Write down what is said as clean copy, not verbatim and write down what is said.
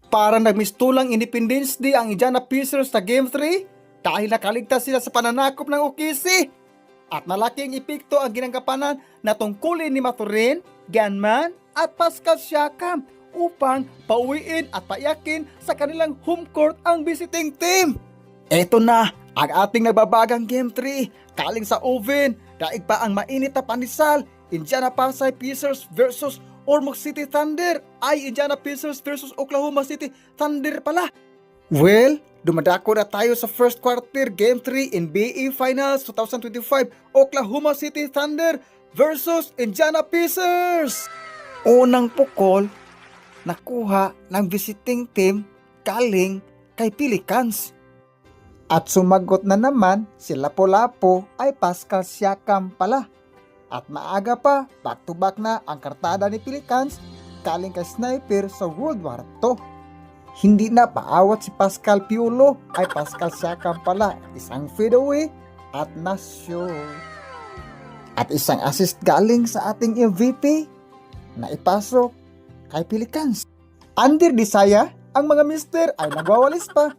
Para nagmistulang Independence Day ang Indiana Pacers sa Game 3 dahil nakaligtas sila sa pananakop ng OKC. At malaking epekto ang ginanggapanan na tungkulin ni Mathurin, Ganman at Pascal Siakam upang pauwiin at paiyakin sa kanilang home court ang visiting team. Eto na ang ating nagbabagang Game 3 kaling sa oven, daig pa ang mainit na panisal. Indiana Pacers versus Ormoc City Thunder ay Indiana Pacers versus Oklahoma City Thunder pala. Well, dumadako na tayo sa first quarter Game 3 NBA Finals 2025 Oklahoma City Thunder versus Indiana Pacers. Unang pukol nakuha ng visiting team galing kay Pelicans. At sumagot na naman si Lapu-Lapu ay Pascal Siakam pala. At maaga pa, back-to-back na ang kartada ni Pelicans galing kay Sniper sa World War II. Hindi na paawat si Pascal Piolo ay Pascal Siakam pala, isang fadeaway at na-shoot. At isang assist galing sa ating MVP na ipasok kay Pelicans. Under Desaya, ang mga mister ay nagwawalis pa